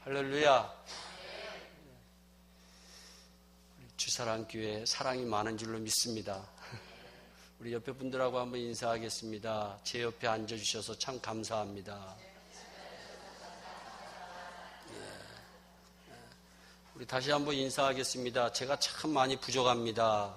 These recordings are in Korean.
할렐루야. 주사랑교회 사랑이 많은 줄로 믿습니다. 우리 옆에 분들하고 한번 인사하겠습니다. 제 옆에 앉아주셔서 참 감사합니다. 우리 다시 한번 인사하겠습니다. 제가 참 많이 부족합니다.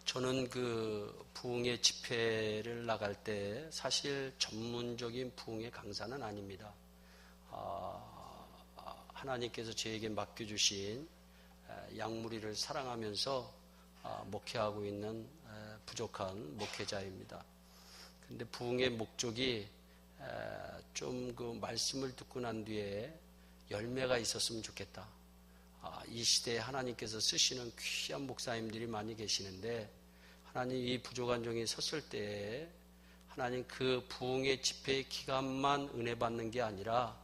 저는 그 부흥의 집회를 나갈 때 사실 전문적인 부흥의 강사는 아닙니다. 하나님께서 저에게 맡겨주신 양무리를 사랑하면서 목회하고 있는 부족한 목회자입니다. 근데 부흥의 목적이 좀 그 말씀을 듣고 난 뒤에 열매가 있었으면 좋겠다. 이 시대에 하나님께서 쓰시는 귀한 목사님들이 많이 계시는데 하나님 이 부족한 종이 섰을 때 하나님 그 부흥의 집회의 기간만 은혜 받는 게 아니라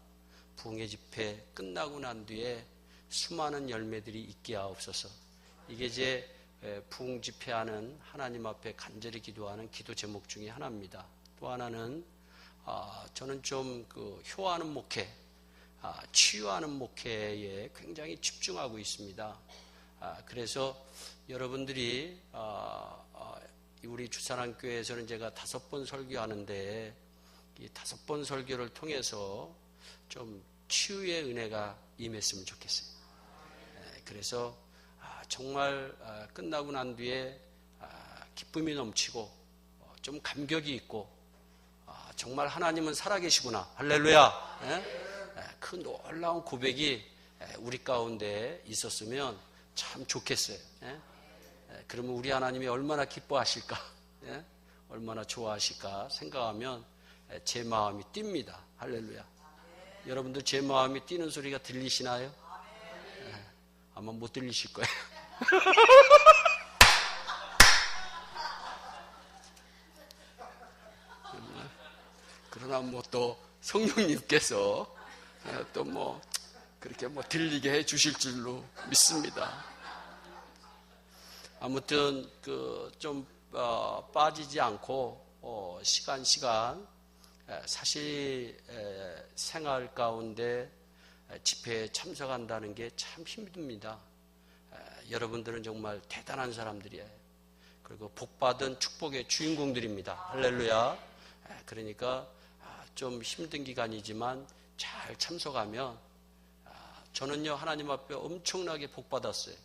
부흥의 집회 끝나고 난 뒤에 수많은 열매들이 있게 하옵소서. 이게 제 부흥 집회하는 하나님 앞에 간절히 기도하는 기도 제목 중에 하나입니다. 또 하나는 저는 좀 그 효하는 목회, 치유하는 목회에 굉장히 집중하고 있습니다. 그래서 여러분들이 우리 주사랑교회에서는 제가 5번 설교하는데 이 5번 설교를 통해서 좀 치유의 은혜가 임했으면 좋겠어요. 그래서 정말 끝나고 난 뒤에 기쁨이 넘치고 좀 감격이 있고 정말 하나님은 살아계시구나. 할렐루야. 그 놀라운 고백이 우리 가운데 있었으면 참 좋겠어요. 그러면 우리 하나님이 얼마나 기뻐하실까, 얼마나 좋아하실까 생각하면 제 마음이 뜁니다. 할렐루야. 여러분들 제 마음이 뛰는 소리가 들리시나요? 아마 못 들리실 거예요. 그러나 뭐 또 성령님께서 또 뭐 그렇게 뭐 들리게 해 주실 줄로 믿습니다. 아무튼 그 좀 빠지지 않고 시간 사실 생활 가운데 집회에 참석한다는 게 참 힘듭니다. 여러분들은 정말 대단한 사람들이에요. 그리고 복받은 축복의 주인공들입니다. 할렐루야. 그러니까 좀 힘든 기간이지만 잘 참석하면 저는요 하나님 앞에 엄청나게 복받았어요.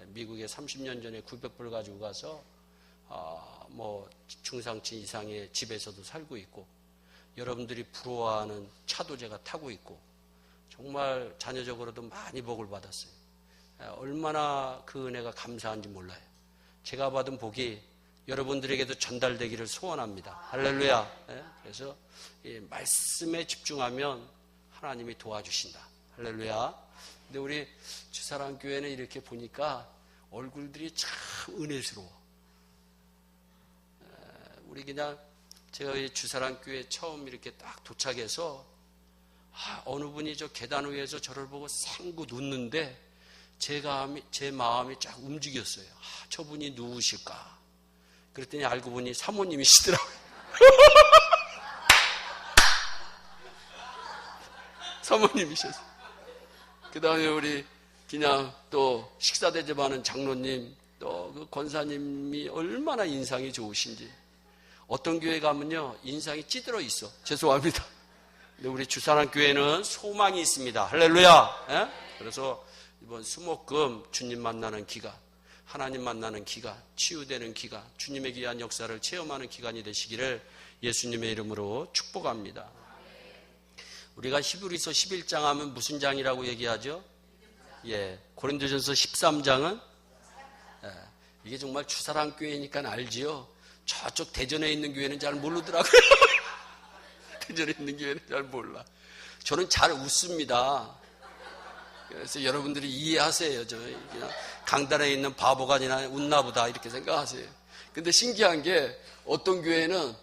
미국에 30년 전에 900불 가지고 가서 뭐 중상층 이상의 집에서도 살고 있고 여러분들이 부러워하는 차도 제가 타고 있고 정말 자녀적으로도 많이 복을 받았어요. 얼마나 그 은혜가 감사한지 몰라요. 제가 받은 복이 여러분들에게도 전달되기를 소원합니다. 할렐루야. 그래서 이 말씀에 집중하면 하나님이 도와주신다. 할렐루야. 근데 우리 주사랑교회는 이렇게 보니까 얼굴들이 참 은혜스러워. 우리 그냥 제가 이 주사랑교회 처음 이렇게 딱 도착해서 어느 분이 저 계단 위에서 저를 보고 생긋 웃는데 제 마음이 쫙 움직였어요. 저분이 누구실까? 그랬더니 알고 보니 사모님이시더라고요. 사모님이셨어요. 그 다음에 우리 그냥 또 식사 대접하는 장로님 또 그 권사님이 얼마나 인상이 좋으신지. 어떤 교회 가면요 인상이 찌들어 있어. 죄송합니다. 근데 우리 주사랑교회는 소망이 있습니다. 할렐루야. 그래서 이번 수목금 주님 만나는 기간, 하나님 만나는 기간, 치유되는 기간, 주님의 귀한 역사를 체험하는 기간이 되시기를 예수님의 이름으로 축복합니다. 우리가 히브리서 11장 하면 무슨 장이라고 얘기하죠? 고린도전서 13장은 이게 정말 주사랑교회니까 알지요. 저쪽 대전에 있는 교회는 잘 모르더라고요. 대전에 있는 교회는 잘 몰라. 저는 잘 웃습니다. 그래서 여러분들이 이해하세요. 저 그냥 강단에 있는 바보가 아니라 웃나 보다 이렇게 생각하세요. 근데 신기한 게 어떤 교회는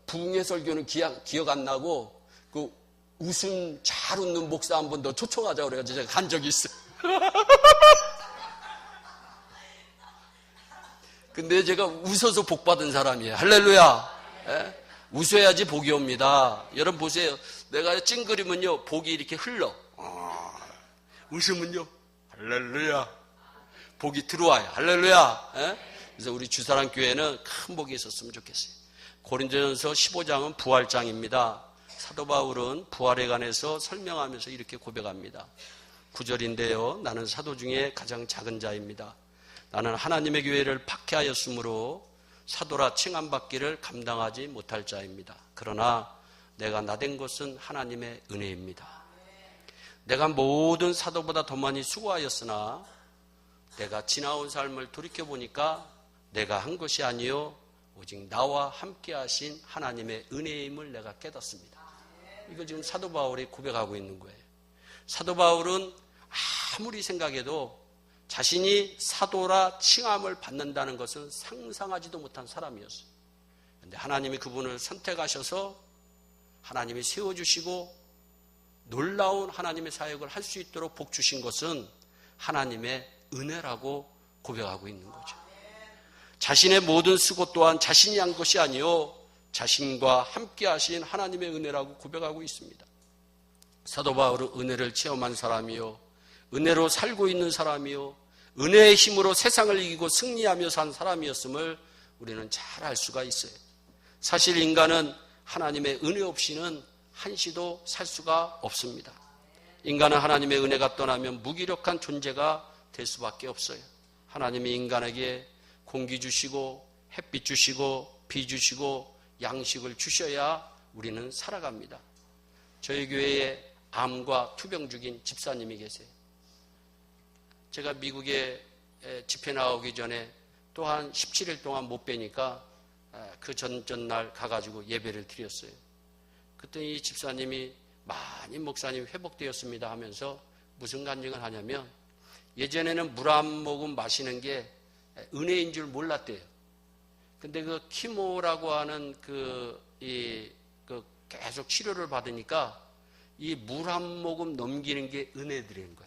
부흥의 설교는 기억 안 나고 그 웃음 잘 웃는 목사 한 번 더 초청하자고 그래가지고 제가 간 적이 있어요. 근데 제가 웃어서 복 받은 사람이에요. 할렐루야. 예? 웃어야지 복이 옵니다. 여러분 보세요. 내가 찡그리면요 복이 이렇게 흘러. 웃으면요 할렐루야 복이 들어와요. 할렐루야. 예? 그래서 우리 주사랑 교회는 큰 복이 있었으면 좋겠어요. 고린도전서 15장은 부활장입니다. 사도 바울은 부활에 관해서 설명하면서 이렇게 고백합니다. 9절인데요. 나는 사도 중에 가장 작은 자입니다. 나는 하나님의 교회를 박해하였으므로 사도라 칭함받기를 감당하지 못할 자입니다. 그러나 내가 나된 것은 하나님의 은혜입니다. 내가 모든 사도보다 더 많이 수고하였으나 내가 지나온 삶을 돌이켜보니까 내가 한 것이 아니요 오직 나와 함께 하신 하나님의 은혜임을 내가 깨닫습니다. 이거 지금 사도 바울이 고백하고 있는 거예요. 사도 바울은 아무리 생각해도 자신이 사도라 칭함을 받는다는 것은 상상하지도 못한 사람이었어요. 그런데 하나님이 그분을 선택하셔서 하나님이 세워주시고 놀라운 하나님의 사역을 할 수 있도록 복 주신 것은 하나님의 은혜라고 고백하고 있는 거죠. 자신의 모든 수고 또한 자신이 한 것이 아니요 자신과 함께 하신 하나님의 은혜라고 고백하고 있습니다. 사도 바울은 은혜를 체험한 사람이요 은혜로 살고 있는 사람이요 은혜의 힘으로 세상을 이기고 승리하며 산 사람이었음을 우리는 잘 알 수가 있어요. 사실 인간은 하나님의 은혜 없이는 한시도 살 수가 없습니다. 인간은 하나님의 은혜가 떠나면 무기력한 존재가 될 수밖에 없어요. 하나님이 인간에게 공기 주시고 햇빛 주시고 비 주시고 양식을 주셔야 우리는 살아갑니다. 저희 교회에 암과 투병 중인 집사님이 계세요. 제가 미국에 집회 나오기 전에 또 한 17일 동안 못 뵈니까 그 전날 가가지고 예배를 드렸어요. 그랬더니 이 집사님이 많이 목사님 회복되었습니다 하면서 무슨 간증을 하냐면 예전에는 물 한 모금 마시는 게 은혜인 줄 몰랐대요. 근데 그 키모라고 하는 계속 치료를 받으니까 이 물 한 모금 넘기는 게 은혜들인 거예요.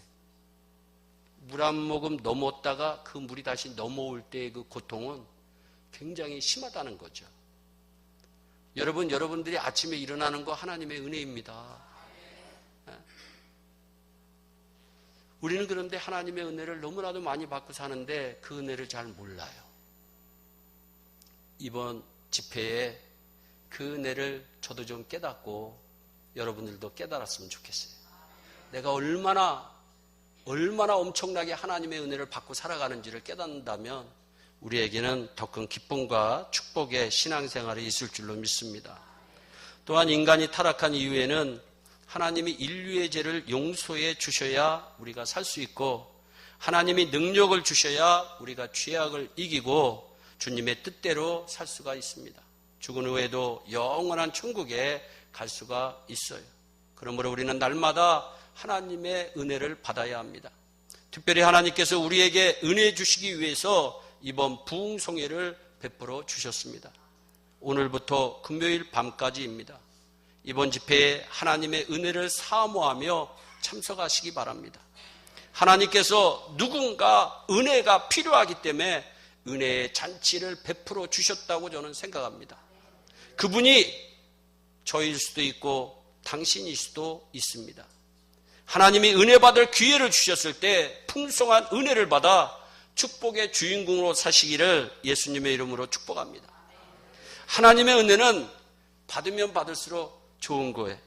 물 한 모금 넘었다가 그 물이 다시 넘어올 때의 그 고통은 굉장히 심하다는 거죠. 여러분들이 아침에 일어나는 거 하나님의 은혜입니다. 우리는 그런데 하나님의 은혜를 너무나도 많이 받고 사는데 그 은혜를 잘 몰라요. 이번 집회에 그 은혜를 저도 좀 깨닫고 여러분들도 깨달았으면 좋겠어요. 내가 얼마나 엄청나게 하나님의 은혜를 받고 살아가는지를 깨닫는다면 우리에게는 더 큰 기쁨과 축복의 신앙생활이 있을 줄로 믿습니다. 또한 인간이 타락한 이후에는 하나님이 인류의 죄를 용서해 주셔야 우리가 살 수 있고 하나님이 능력을 주셔야 우리가 죄악을 이기고 주님의 뜻대로 살 수가 있습니다. 죽은 후에도 영원한 천국에 갈 수가 있어요. 그러므로 우리는 날마다 하나님의 은혜를 받아야 합니다. 특별히 하나님께서 우리에게 은혜 주시기 위해서 이번 부흥송회를 베풀어 주셨습니다. 오늘부터 금요일 밤까지입니다. 이번 집회에 하나님의 은혜를 사모하며 참석하시기 바랍니다. 하나님께서 누군가 은혜가 필요하기 때문에 은혜의 잔치를 베풀어 주셨다고 저는 생각합니다. 그분이 저일 수도 있고 당신일 수도 있습니다. 하나님이 은혜 받을 기회를 주셨을 때 풍성한 은혜를 받아 축복의 주인공으로 사시기를 예수님의 이름으로 축복합니다. 하나님의 은혜는 받으면 받을수록 좋은 거예요.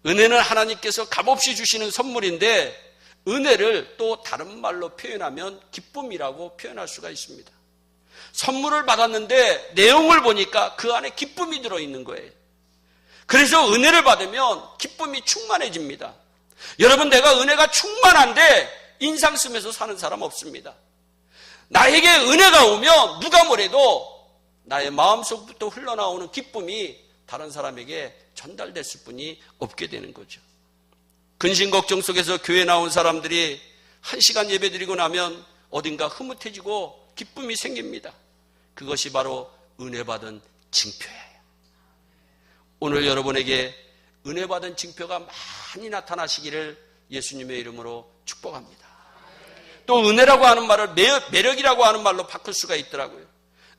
은혜는 하나님께서 값없이 주시는 선물인데 은혜를 또 다른 말로 표현하면 기쁨이라고 표현할 수가 있습니다. 선물을 받았는데 내용을 보니까 그 안에 기쁨이 들어있는 거예요. 그래서 은혜를 받으면 기쁨이 충만해집니다. 여러분, 내가 은혜가 충만한데 인상 쓰면서 사는 사람 없습니다. 나에게 은혜가 오면 누가 뭐래도 나의 마음속부터 흘러나오는 기쁨이 다른 사람에게 전달됐을 뿐이 없게 되는 거죠. 근심 걱정 속에서 교회 나온 사람들이 1시간 예배 드리고 나면 어딘가 흐뭇해지고 기쁨이 생깁니다. 그것이 바로 은혜 받은 징표예요. 오늘 여러분에게 은혜 받은 징표가 많이 나타나시기를 예수님의 이름으로 축복합니다. 또 은혜라고 하는 말을 매력이라고 하는 말로 바꿀 수가 있더라고요.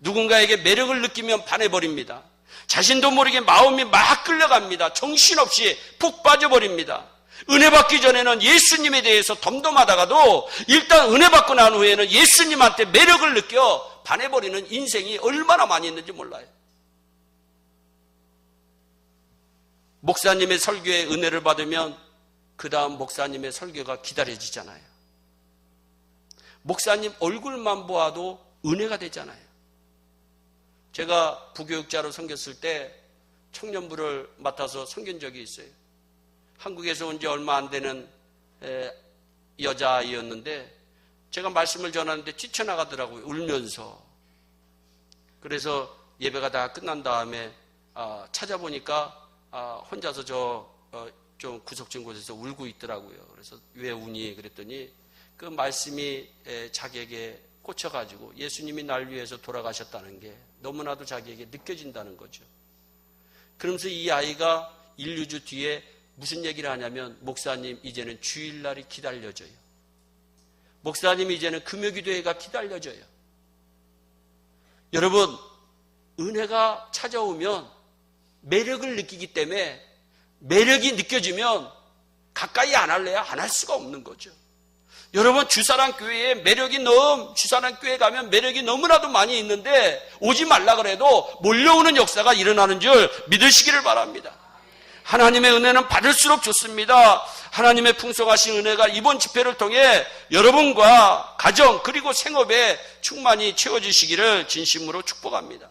누군가에게 매력을 느끼면 반해버립니다. 자신도 모르게 마음이 막 끌려갑니다. 정신없이 푹 빠져버립니다. 은혜 받기 전에는 예수님에 대해서 덤덤하다가도 일단 은혜 받고 난 후에는 예수님한테 매력을 느껴 반해버리는 인생이 얼마나 많이 있는지 몰라요. 목사님의 설교에 은혜를 받으면 그 다음 목사님의 설교가 기다려지잖아요. 목사님 얼굴만 보아도 은혜가 되잖아요. 제가 부교육자로 섬겼을 때 청년부를 맡아서 섬긴 적이 있어요. 한국에서 온 지 얼마 안 되는 여자아이였는데 제가 말씀을 전하는데 뛰쳐나가더라고요. 울면서. 그래서 예배가 다 끝난 다음에 찾아보니까 혼자서 좀 구석진 곳에서 울고 있더라고요. 그래서 왜 우니? 그랬더니 그 말씀이 자기에게 꽂혀가지고 예수님이 날 위해서 돌아가셨다는 게 너무나도 자기에게 느껴진다는 거죠. 그러면서 이 아이가 1, 2주 뒤에 무슨 얘기를 하냐면, 목사님 이제는 주일날이 기다려져요. 목사님 이제는 금요기도회가 기다려져요. 여러분, 은혜가 찾아오면 매력을 느끼기 때문에 매력이 느껴지면 가까이 안 할래야 안 할 수가 없는 거죠. 여러분, 주사랑교회에 주사랑교회 가면 매력이 너무나도 많이 있는데 오지 말라 그래도 몰려오는 역사가 일어나는 줄 믿으시기를 바랍니다. 하나님의 은혜는 받을수록 좋습니다. 하나님의 풍성하신 은혜가 이번 집회를 통해 여러분과 가정 그리고 생업에 충만히 채워지시기를 진심으로 축복합니다.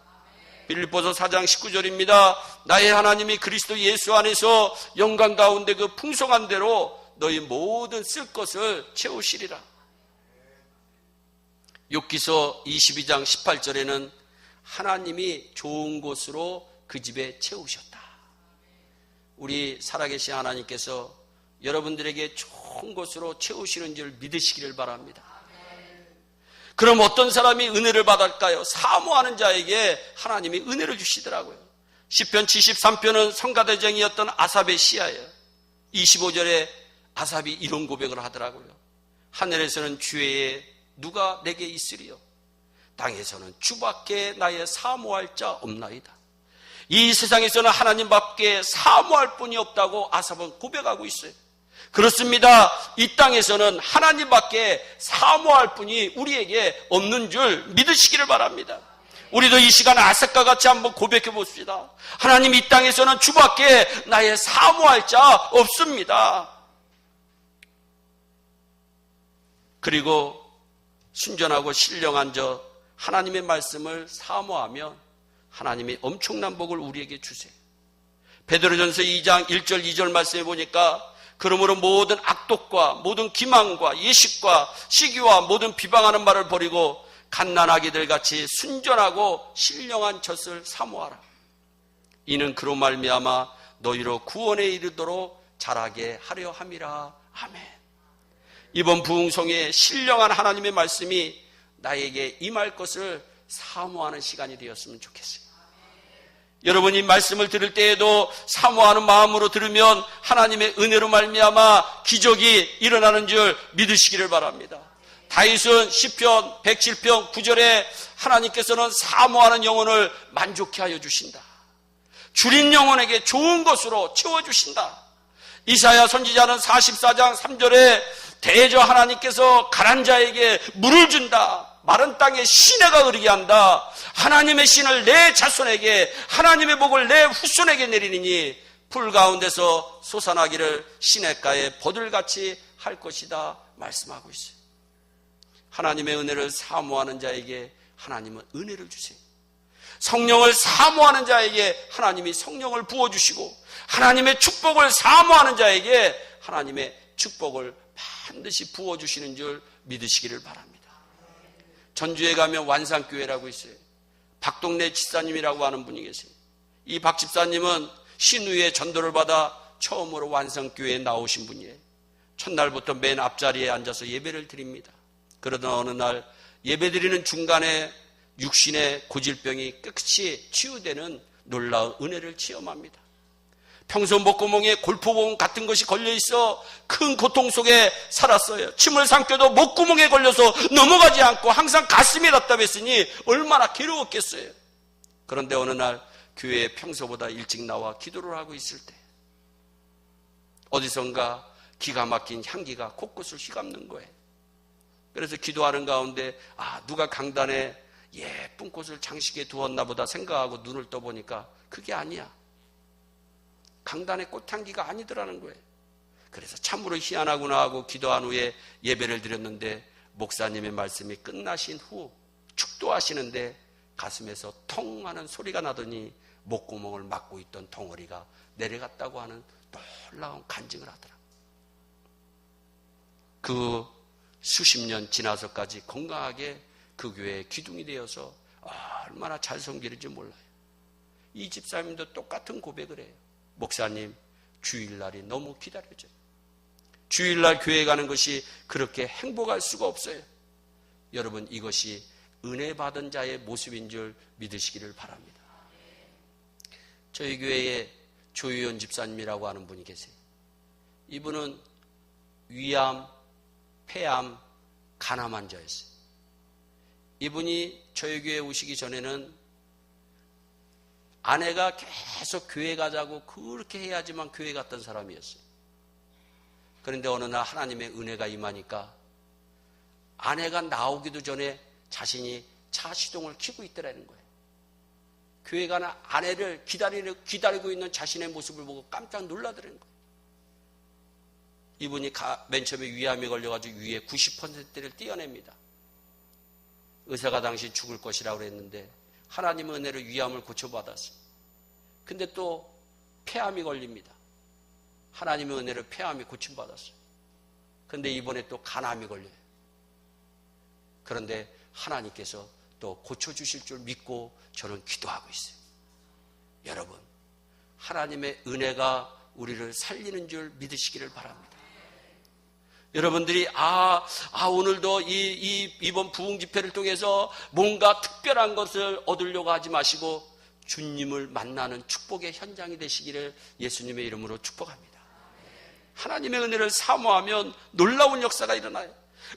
빌립보서 4장 19절입니다. 나의 하나님이 그리스도 예수 안에서 영광 가운데 그 풍성한 대로 너희 모든 쓸 것을 채우시리라. 욥기서 22장 18절에는 하나님이 좋은 곳으로 그 집에 채우셨다. 우리 살아계신 하나님께서 여러분들에게 좋은 곳으로 채우시는 줄 믿으시기를 바랍니다. 그럼 어떤 사람이 은혜를 받을까요? 사모하는 자에게 하나님이 은혜를 주시더라고요. 시편 73편은 성가대장이었던 아삽의 시야예요. 25절에 아삽이 이런 고백을 하더라고요. 하늘에서는 주외에 누가 내게 있으리요? 땅에서는 주밖에 나의 사모할 자 없나이다. 이 세상에서는 하나님밖에 사모할 분이 없다고 아삽은 고백하고 있어요. 그렇습니다. 이 땅에서는 하나님밖에 사모할 분이 우리에게 없는 줄 믿으시기를 바랍니다. 우리도 이 시간 아삭과 같이 한번 고백해 봅시다. 하나님, 이 땅에서는 주밖에 나의 사모할 자 없습니다. 그리고 순전하고 신령한 저 하나님의 말씀을 사모하면 하나님이 엄청난 복을 우리에게 주세요. 베드로전서 2장 1절 2절 말씀해 보니까, 그러므로 모든 악독과 모든 기망과 예식과 시기와 모든 비방하는 말을 버리고 갓난아기들 같이 순전하고 신령한 젖을 사모하라. 이는 그로 말미암아 너희로 구원에 이르도록 자라게 하려 함이라. 아멘. 이번 부흥성의 신령한 하나님의 말씀이 나에게 임할 것을 사모하는 시간이 되었으면 좋겠어요. 여러분이 말씀을 들을 때에도 사모하는 마음으로 들으면 하나님의 은혜로 말미암아 기적이 일어나는 줄 믿으시기를 바랍니다. 다윗은 시편 107편 9절에 하나님께서는 사모하는 영혼을 만족케 하여 주신다. 줄인 영혼에게 좋은 것으로 채워주신다. 이사야 선지자는 44장 3절에 대저 하나님께서 가난 자에게 물을 준다. 마른 땅에 시내가 흐르게 한다. 하나님의 신을 내 자손에게, 하나님의 복을 내 후손에게 내리니 풀 가운데서 솟아나기를 시냇가에 버들같이 할 것이다 말씀하고 있어요. 하나님의 은혜를 사모하는 자에게 하나님은 은혜를 주세요. 성령을 사모하는 자에게 하나님이 성령을 부어주시고, 하나님의 축복을 사모하는 자에게 하나님의 축복을 반드시 부어주시는 줄 믿으시기를 바랍니다. 전주에 가면 완산교회라고 있어요. 박동래 집사님이라고 하는 분이 계세요. 이 박 집사님은 신우의 전도를 받아 처음으로 완산교회에 나오신 분이에요. 첫날부터 맨 앞자리에 앉아서 예배를 드립니다. 그러던 어느 날 예배드리는 중간에 육신의 고질병이 끝이 치유되는 놀라운 은혜를 체험합니다. 평소 목구멍에 골프공 같은 것이 걸려있어 큰 고통 속에 살았어요. 침을 삼켜도 목구멍에 걸려서 넘어가지 않고 항상 가슴이 답답했으니 얼마나 괴로웠겠어요. 그런데 어느 날 교회에 평소보다 일찍 나와 기도를 하고 있을 때 어디선가 기가 막힌 향기가 곳곳을 휘감는 거예요. 그래서 기도하는 가운데 누가 강단에 예쁜 꽃을 장식해 두었나 보다 생각하고 눈을 떠보니까 그게 아니야. 강단의 꽃향기가 아니더라는 거예요. 그래서 참으로 희한하구나 하고 기도한 후에 예배를 드렸는데 목사님의 말씀이 끝나신 후 축도하시는데 가슴에서 통 하는 소리가 나더니 목구멍을 막고 있던 덩어리가 내려갔다고 하는 놀라운 간증을 하더라. 그 수십 년 지나서까지 건강하게 그 교회의 기둥이 되어서 얼마나 잘 섬기는지 몰라요. 이 집사님도 똑같은 고백을 해요. 목사님, 주일날이 너무 기다려져요. 주일날 교회 가는 것이 그렇게 행복할 수가 없어요. 여러분, 이것이 은혜 받은 자의 모습인 줄 믿으시기를 바랍니다. 저희 교회에 조유연 집사님이라고 하는 분이 계세요. 이분은 위암, 폐암, 간암 환자였어요. 이분이 저희 교회에 오시기 전에는 아내가 계속 교회 가자고 그렇게 해야지만 교회 갔던 사람이었어요. 그런데 어느 날 하나님의 은혜가 임하니까 아내가 나오기도 전에 자신이 차 시동을 켜고 있더라는 거예요. 교회 가는 아내를 기다리고 있는 자신의 모습을 보고 깜짝 놀라더라는 거예요. 이분이 맨 처음에 위암에 걸려가지고 위에 90%를 떼어냅니다. 의사가 당시 죽을 것이라고 그랬는데 하나님의 은혜로 위암을 고쳐받았어요. 근데 또 폐암이 걸립니다. 하나님의 은혜로 폐암이 고침받았어요. 근데 이번에 또 간암이 걸려요. 그런데 하나님께서 또 고쳐주실 줄 믿고 저는 기도하고 있어요. 여러분, 하나님의 은혜가 우리를 살리는 줄 믿으시기를 바랍니다. 여러분들이 오늘도 이번 부흥 집회를 통해서 뭔가 특별한 것을 얻으려고 하지 마시고 주님을 만나는 축복의 현장이 되시기를 예수님의 이름으로 축복합니다. 하나님의 은혜를 사모하면 놀라운 역사가 일어나요.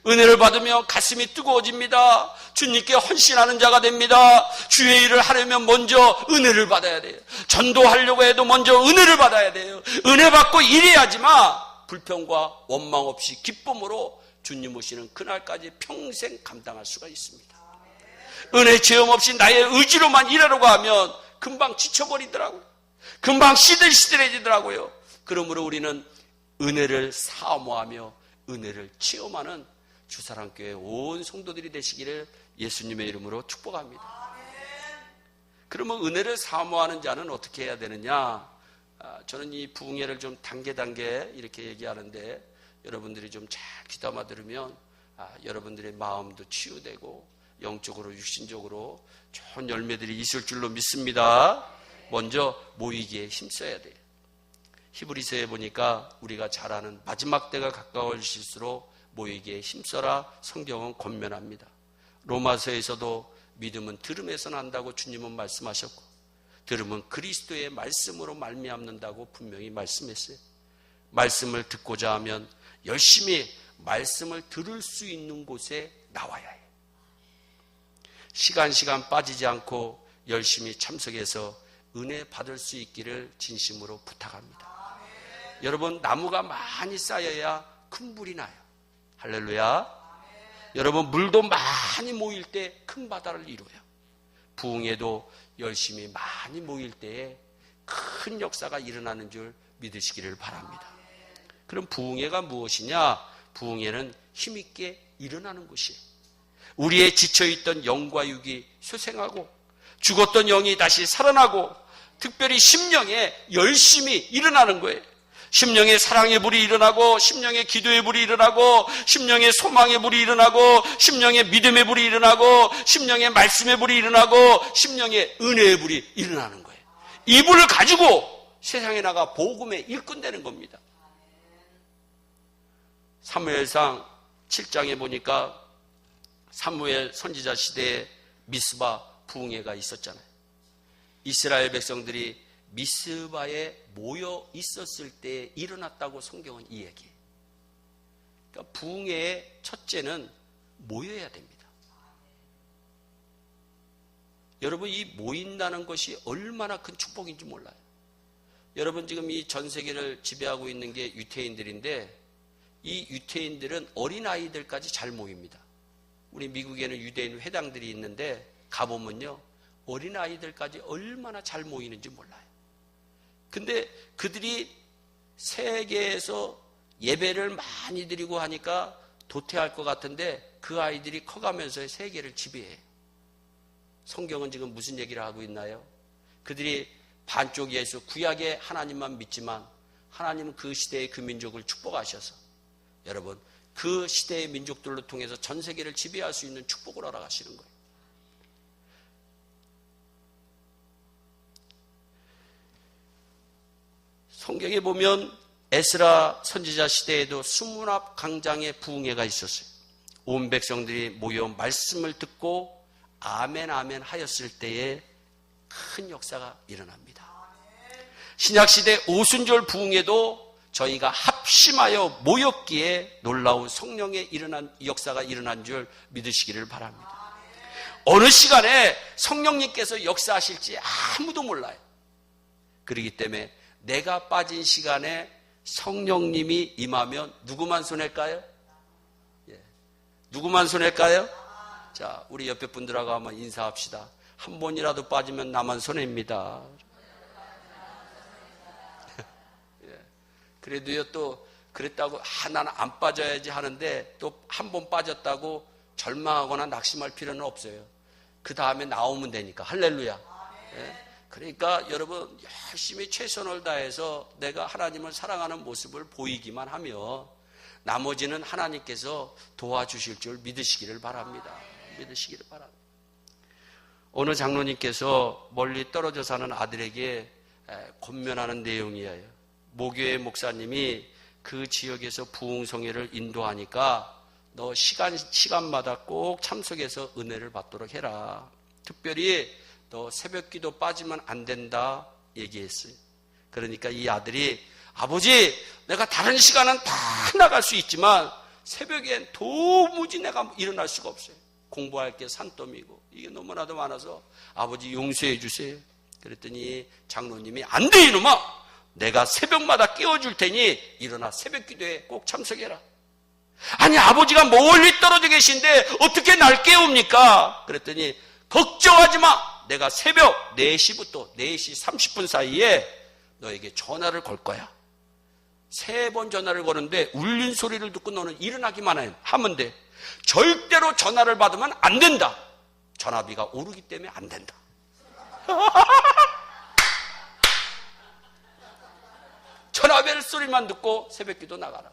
은혜를 받으면 가슴이 뜨거워집니다. 주님께 헌신하는 자가 됩니다. 주의 일을 하려면 먼저 은혜를 받아야 돼요. 전도하려고 해도 먼저 은혜를 받아야 돼요. 은혜 받고 일해야지만 불평과 원망 없이 기쁨으로 주님 오시는 그날까지 평생 감당할 수가 있습니다. 은혜 체험 없이 나의 의지로만 일하려고 하면 금방 지쳐버리더라고요. 금방 시들시들해지더라고요. 그러므로 우리는 은혜를 사모하며 은혜를 체험하는 주사랑교회 온 성도들이 되시기를 예수님의 이름으로 축복합니다. 그러면 은혜를 사모하는 자는 어떻게 해야 되느냐? 저는 이 부흥회를 좀 단계 이렇게 얘기하는데 여러분들이 좀 잘 귀담아 들으면 여러분들의 마음도 치유되고 영적으로 육신적으로 좋은 열매들이 있을 줄로 믿습니다. 먼저 모이기에 힘써야 돼요. 히브리서에 보니까 우리가 잘 아는 마지막 때가 가까워질수록 모이기에 힘써라 성경은 권면합니다. 로마서에서도 믿음은 들음에서 난다고 주님은 말씀하셨고 들음은 그리스도의 말씀으로 말미암는다고 분명히 말씀했어요. 말씀을 듣고자 하면 열심히 말씀을 들을 수 있는 곳에 나와야 해요. 시간 빠지지 않고 열심히 참석해서 은혜 받을 수 있기를 진심으로 부탁합니다. 여러분, 나무가 많이 쌓여야 큰 물이 나요. 할렐루야. 여러분, 물도 많이 모일 때 큰 바다를 이루어요. 부흥에도 열심히 많이 모일 때에 큰 역사가 일어나는 줄 믿으시기를 바랍니다. 그럼 부흥회가 무엇이냐? 부흥회는 힘있게 일어나는 곳이에요. 우리의 지쳐있던 영과 육이 쇠생하고 죽었던 영이 다시 살아나고 특별히 심령에 열심히 일어나는 거예요. 심령의 사랑의 불이 일어나고 심령의 기도의 불이 일어나고 심령의 소망의 불이 일어나고 심령의 믿음의 불이 일어나고 심령의 말씀의 불이 일어나고 심령의 은혜의 불이 일어나는 거예요. 이 불을 가지고 세상에 나가 복음의 일꾼 되는 겁니다. 사무엘상 7장에 보니까 사무엘 선지자 시대에 미스바 부흥회가 있었잖아요. 이스라엘 백성들이 미스바에 모여 있었을 때 일어났다고 성경은 이야기해요. 그러니까 부흥회의 첫째는 모여야 됩니다. 여러분, 이 모인다는 것이 얼마나 큰 축복인지 몰라요. 여러분, 지금 이 전 세계를 지배하고 있는 게 유태인들인데, 이 유태인들은 어린아이들까지 잘 모입니다. 우리 미국에는 유대인 회당들이 있는데 가보면요, 어린아이들까지 얼마나 잘 모이는지 몰라요. 근데 그들이 세계에서 예배를 많이 드리고 하니까 도태할 것 같은데 그 아이들이 커가면서 세계를 지배해요. 성경은 지금 무슨 얘기를 하고 있나요? 그들이 반쪽 예수, 구약의 하나님만 믿지만 하나님은 그 시대의 그 민족을 축복하셔서 여러분, 그 시대의 민족들로 통해서 전 세계를 지배할 수 있는 축복을 허락하시는 거예요. 성경에 보면 에스라 선지자 시대에도 수문앞 광장에 부흥회가 있었어요. 온 백성들이 모여 말씀을 듣고 아멘 아멘 하였을 때에 큰 역사가 일어납니다. 신약시대 오순절 부흥회도 저희가 합심하여 모였기에 놀라운 성령의 역사가 일어난 줄 믿으시기를 바랍니다. 어느 시간에 성령님께서 역사하실지 아무도 몰라요. 그렇기 때문에 내가 빠진 시간에 성령님이 임하면 누구만 손해일까요? 누구만 손해일까요? 자, 우리 옆에 분들하고 한번 인사합시다. 한 번이라도 빠지면 나만 손해입니다. 그래도요, 또 그랬다고 나는 안 빠져야지 하는데 또 한 번 빠졌다고 절망하거나 낙심할 필요는 없어요. 그 다음에 나오면 되니까. 할렐루야. 그러니까 여러분, 열심히 최선을 다해서 내가 하나님을 사랑하는 모습을 보이기만 하며 나머지는 하나님께서 도와주실 줄 믿으시기를 바랍니다. 믿으시기를 바랍니다. 어느 장로님께서 멀리 떨어져 사는 아들에게 권면하는 내용이에요. 모교회 목사님이 그 지역에서 부흥성회를 인도하니까 너 시간마다 꼭 참석해서 은혜를 받도록 해라. 특별히 너 새벽기도 빠지면 안 된다 얘기했어요. 그러니까 이 아들이 아버지, 내가 다른 시간은 다 나갈 수 있지만 새벽엔 도무지 내가 일어날 수가 없어요. 공부할 게 산더미고 이게 너무나도 많아서 아버지 용서해 주세요. 그랬더니 장로님이 안 돼 이놈아, 내가 새벽마다 깨워줄 테니 일어나 새벽기도에 꼭 참석해라. 아니 아버지가 멀리 떨어져 계신데 어떻게 날 깨웁니까? 그랬더니 걱정하지 마, 내가 새벽 4시부터 4시 30분 사이에 너에게 전화를 걸 거야. 3번 전화를 거는데 울린 소리를 듣고 너는 일어나기만 하면 돼. 절대로 전화를 받으면 안 된다. 전화비가 오르기 때문에 안 된다. 전화벨 소리만 듣고 새벽기도 나가라.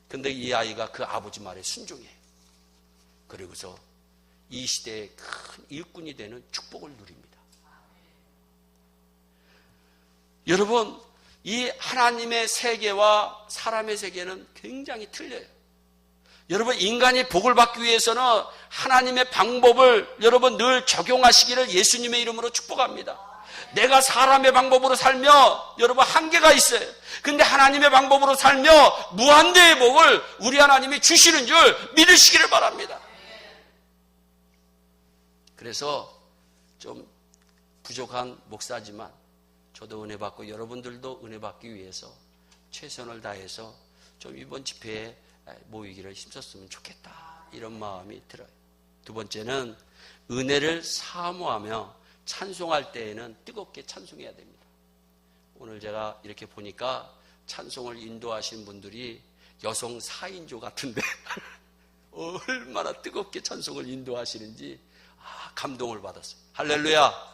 근데 이 아이가 그 아버지 말에 순종해. 그리고서 이 시대의 큰 일꾼이 되는 축복을 누립니다. 여러분, 이 하나님의 세계와 사람의 세계는 굉장히 틀려요. 여러분, 인간이 복을 받기 위해서는 하나님의 방법을 여러분 늘 적용하시기를 예수님의 이름으로 축복합니다. 내가 사람의 방법으로 살며 여러분 한계가 있어요. 근데 하나님의 방법으로 살며 무한대의 복을 우리 하나님이 주시는 줄 믿으시기를 바랍니다. 그래서 좀 부족한 목사지만 저도 은혜 받고 여러분들도 은혜 받기 위해서 최선을 다해서 좀 이번 집회에 모이기를 힘썼으면 좋겠다, 이런 마음이 들어요. 두 번째는 은혜를 사모하며 찬송할 때에는 뜨겁게 찬송해야 됩니다. 오늘 제가 이렇게 보니까 찬송을 인도하신 분들이 여성 4인조 같은데 얼마나 뜨겁게 찬송을 인도하시는지 감동을 받았어요. 할렐루야.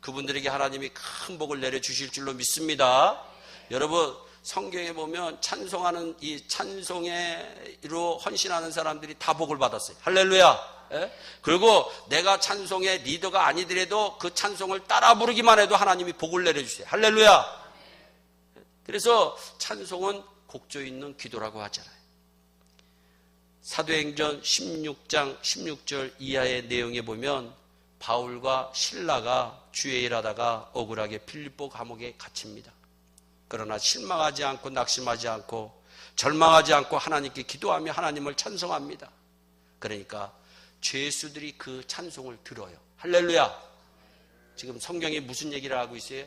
그분들에게 하나님이 큰 복을 내려주실 줄로 믿습니다. 여러분, 성경에 보면 찬송하는 이 찬송으로 헌신하는 사람들이 다 복을 받았어요. 할렐루야. 그리고 내가 찬송의 리더가 아니더라도 그 찬송을 따라 부르기만 해도 하나님이 복을 내려주세요. 할렐루야. 그래서 찬송은 곡조 있는 기도라고 하잖아요. 사도행전 16장 16절 이하의 내용에 보면 바울과 실라가 주의 일하다가 억울하게 빌립보 감옥에 갇힙니다. 그러나 실망하지 않고 낙심하지 않고 절망하지 않고 하나님께 기도하며 하나님을 찬송합니다. 그러니까 죄수들이 그 찬송을 들어요. 할렐루야. 지금 성경이 무슨 얘기를 하고 있어요?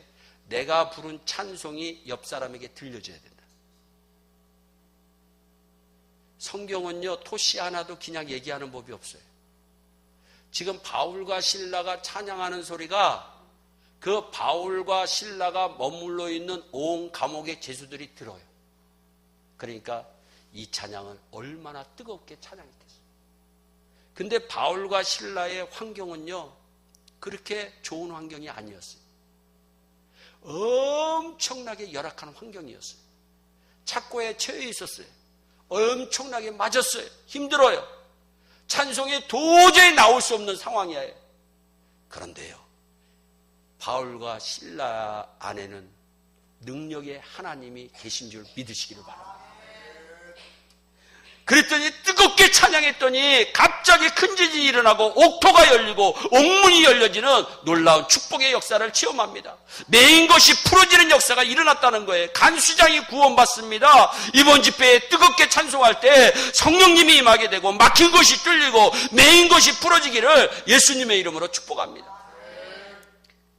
내가 부른 찬송이 옆 사람에게 들려줘야 된다. 성경은요, 토시 하나도 그냥 얘기하는 법이 없어요. 지금 바울과 실라가 찬양하는 소리가 그 바울과 실라가 머물러 있는 온 감옥의 죄수들이 들어요. 그러니까 이 찬양을 얼마나 뜨겁게 찬양했겠어요. 근데 바울과 실라의 환경은요, 그렇게 좋은 환경이 아니었어요. 엄청나게 열악한 환경이었어요. 착고에 처해 있었어요. 엄청나게 맞았어요. 힘들어요. 찬송에 도저히 나올 수 없는 상황이에요. 그런데요, 바울과 실라 안에는 능력의 하나님이 계신 줄 믿으시기를 바랍니다. 그랬더니 뜨겁게 찬양했더니 갑자기 큰 지진이 일어나고 옥토가 열리고 옥문이 열려지는 놀라운 축복의 역사를 체험합니다. 메인 것이 풀어지는 역사가 일어났다는 거예요. 간수장이 구원받습니다. 이번 집회에 뜨겁게 찬송할 때 성령님이 임하게 되고 막힌 것이 뚫리고 메인 것이 풀어지기를 예수님의 이름으로 축복합니다.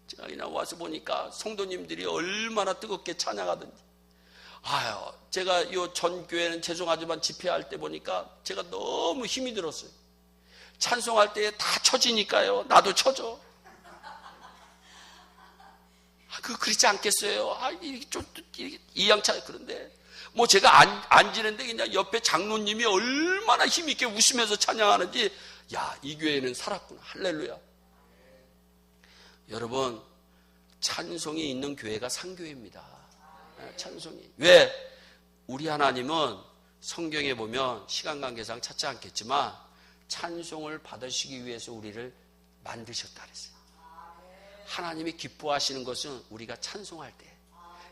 제가 그냥 와서 보니까 성도님들이 얼마나 뜨겁게 찬양하든지, 제가 이 전 교회는 죄송하지만 집회할 때 보니까 제가 너무 힘이 들었어요. 찬송할 때 다 쳐지니까요. 나도 쳐줘. 그렇지 않겠어요? 이양차. 그런데 뭐 제가 앉는데 그냥 옆에 장로님이 얼마나 힘있게 웃으면서 찬양하는지, 이 교회는 살았구나. 할렐루야. 여러분, 찬송이 있는 교회가 상교회입니다. 찬송이. 왜? 우리 하나님은 성경에 보면 시간 관계상 찾지 않겠지만 찬송을 받으시기 위해서 우리를 만드셨다 그랬어요. 하나님이 기뻐하시는 것은 우리가 찬송할 때.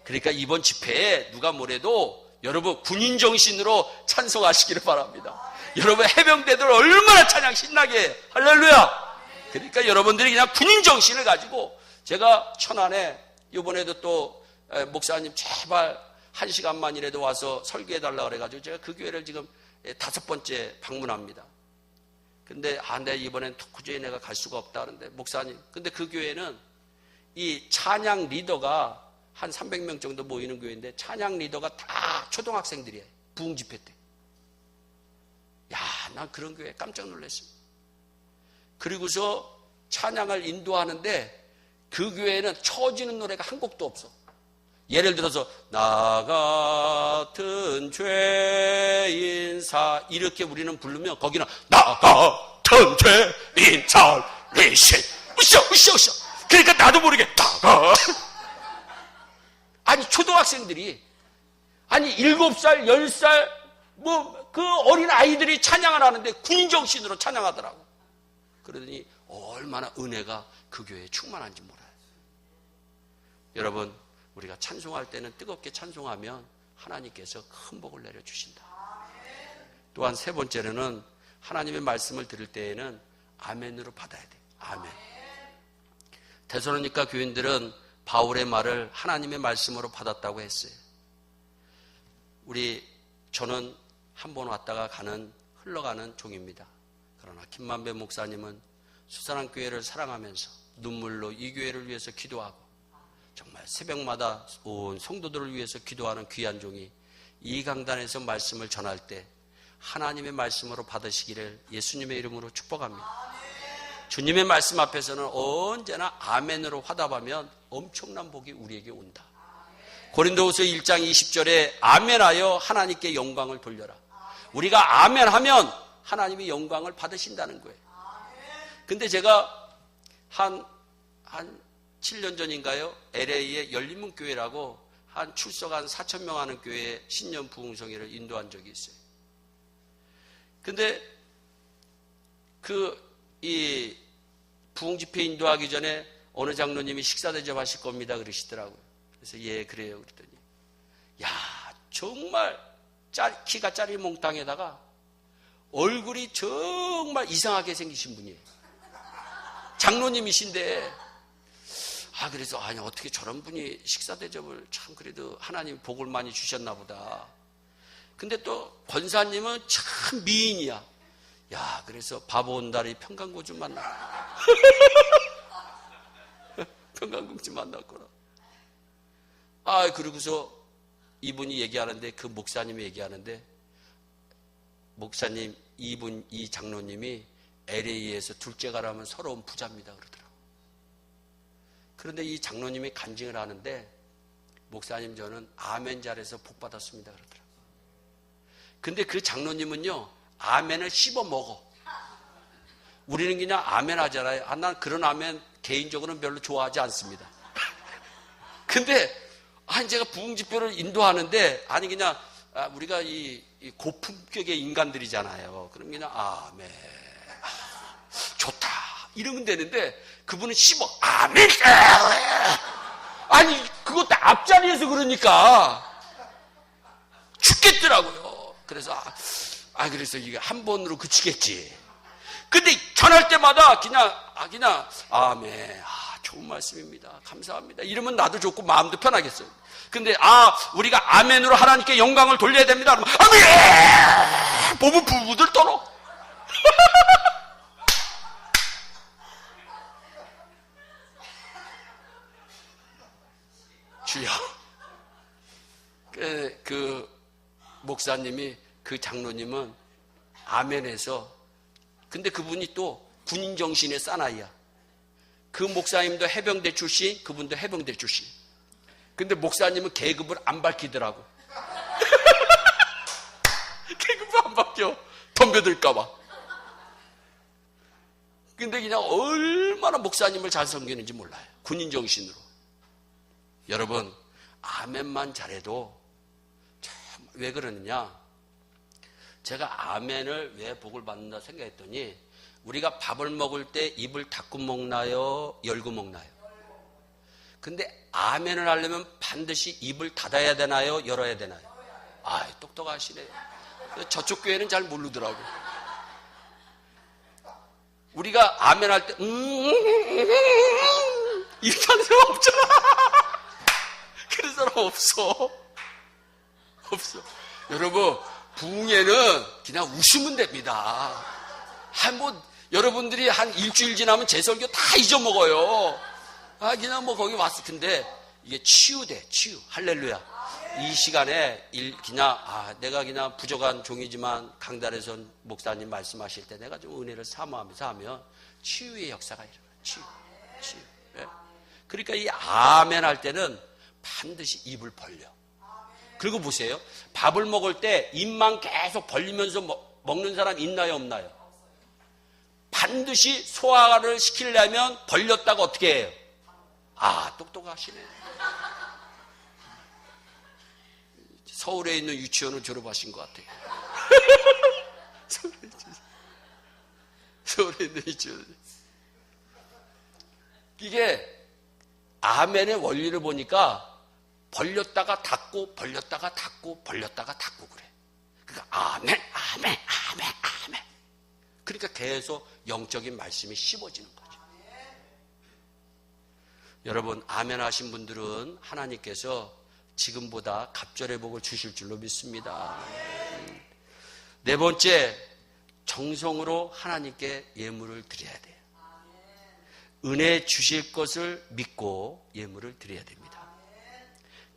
그러니까 이번 집회에 누가 뭐래도 여러분 군인 정신으로 찬송하시기를 바랍니다. 여러분 해병대들 얼마나 찬양 신나게 해. 할렐루야. 그러니까 여러분들이 그냥 군인 정신을 가지고, 제가 천안에 이번에도 또 목사님 제발 1시간만이라도 와서 설교해달라고 그래가지고 제가 그 교회를 지금 5번째 방문합니다. 근데 내가 이번엔 도저히 내가 갈 수가 없다 하는데, 목사님, 근데 그 교회는 이 찬양 리더가 한 300명 정도 모이는 교회인데 찬양 리더가 다 초등학생들이에요. 부흥 집회 때. 난 그런 교회 깜짝 놀랐습니다. 그리고서 찬양을 인도하는데 그 교회는 쳐지는 노래가 한 곡도 없어. 예를 들어서 나 같은 죄인 이렇게 우리는 부르면 거기는 나 같은 죄인 살리신 으쌰. 그러니까 나도 모르게 아니 초등학생들이 7살 10살 그 어린 아이들이 찬양을 하는데 군인정신으로 찬양하더라고. 그러더니 얼마나 은혜가 그 교회에 충만한지 몰라요. 여러분, 우리가 찬송할 때는 뜨겁게 찬송하면 하나님께서 큰 복을 내려주신다. 또한 세 번째로는 하나님의 말씀을 들을 때에는 아멘으로 받아야 돼. 아멘. 데살로니가 교인들은 바울의 말을 하나님의 말씀으로 받았다고 했어요. 저는 한 번 왔다가 흘러가는 종입니다. 그러나 김만배 목사님은 수사랑 교회를 사랑하면서 눈물로 이 교회를 위해서 기도하고 정말 새벽마다 온 성도들을 위해서 기도하는 귀한 종이 이 강단에서 말씀을 전할 때 하나님의 말씀으로 받으시기를 예수님의 이름으로 축복합니다. 주님의 말씀 앞에서는 언제나 아멘으로 화답하면 엄청난 복이 우리에게 온다. 고린도후서 1장 20절에 아멘하여 하나님께 영광을 돌려라. 우리가 아멘하면 하나님이 영광을 받으신다는 거예요. 근데 제가 한 7년 전인가요? LA의 열린문교회라고 출석 한 4,000명 하는 교회에 신년 부흥성회를 인도한 적이 있어요. 근데 이 부흥 집회 인도하기 전에 어느 장로님이 식사 대접하실 겁니다 그러시더라고요. 그래서 예 그래요 그랬더니 정말 키가 짜리몽땅에다가 얼굴이 정말 이상하게 생기신 분이에요. 장로님이신데, 그래서, 아니, 어떻게 저런 분이 식사 대접을 참 그래도 하나님 복을 많이 주셨나 보다. 근데 또 권사님은 참 미인이야. 야, 그래서 바보 온다리 평강공주 만나. 평강공주 만났구나. 그러고서 이분이 얘기하는데, 그 목사님이 얘기하는데, 목사님, 이 장로님이 LA에서 둘째가라면 서러운 부자입니다. 그러더라고요. 그런데 이 장로님이 간증을 하는데, 목사님 저는 아멘 잘해서 복 받았습니다. 그러더라고요. 근데 그 장로님은요, 아멘을 씹어 먹어. 우리는 그냥 아멘 하잖아요. 난 그런 아멘 개인적으로는 별로 좋아하지 않습니다. 근데, 제가 부흥집회를 인도하는데, 그냥, 우리가 이 고품격의 인간들이잖아요. 그럼 그냥, 아멘. 좋다. 이러면 되는데, 그분은 씹어, 아멘. 그것도 앞자리에서 그러니까, 죽겠더라고요. 그래서, 그래서 이게 한 번으로 그치겠지. 근데 전할 때마다 그냥, 아멘. 좋은 말씀입니다. 감사합니다. 이러면 나도 좋고 마음도 편하겠어요. 근데, 우리가 아멘으로 하나님께 영광을 돌려야 됩니다. 그러면, 아멘! 보면 부부들 떨어. 주여. 그 목사님이, 그 장로님은 아멘에서, 근데 그분이 또 군인 정신의 사나이야. 그 목사님도 해병대 출신, 그분도 해병대 출신. 근데 목사님은 계급을 안 밝히더라고. 계급을 안 밝혀. 덤벼들까봐. 근데 그냥 얼마나 목사님을 잘 섬기는지 몰라요. 군인 정신으로. 여러분, 아멘만 잘해도 참 왜 그러느냐? 제가 아멘을 왜 복을 받는다 생각했더니, 우리가 밥을 먹을 때 입을 닫고 먹나요? 열고 먹나요? 근데 아멘을 하려면 반드시 입을 닫아야 되나요? 열어야 되나요? 똑똑하시네. 저쪽 교회는 잘 모르더라고. 우리가 아멘 할 때 이렇게 하는 사람 없잖아. 그런 사람 없어. 여러분, 부흥회는 그냥 웃으면 됩니다. 여러분들이 한 일주일 지나면 제 설교 다 잊어먹어요. 그냥 거기 왔을 텐데, 이게 치유돼, 치유. 할렐루야. 이 시간에, 내가 그냥 부족한 종이지만, 강단에서 목사님 말씀하실 때 내가 좀 은혜를 사모하면서 하면, 치유의 역사가 일어나요. 치유. 네? 그러니까 이 아멘 할 때는 반드시 입을 벌려. 그리고 보세요. 밥을 먹을 때 입만 계속 벌리면서 먹는 사람 있나요, 없나요? 반드시 소화를 시키려면 벌렸다가 어떻게 해요? 똑똑하시네. 서울에 있는 유치원을 졸업하신 것 같아요. 서울에 있는 유치원. 이게 아멘의 원리를 보니까 벌렸다가 닫고, 벌렸다가 닫고, 벌렸다가 닫고 그래. 그러니까 아멘. 그러니까 계속 영적인 말씀이 씹어지는 거죠. 여러분, 아멘 하신 분들은 하나님께서 지금보다 갑절의 복을 주실 줄로 믿습니다. 네 번째, 정성으로 하나님께 예물을 드려야 돼요. 은혜 주실 것을 믿고 예물을 드려야 됩니다.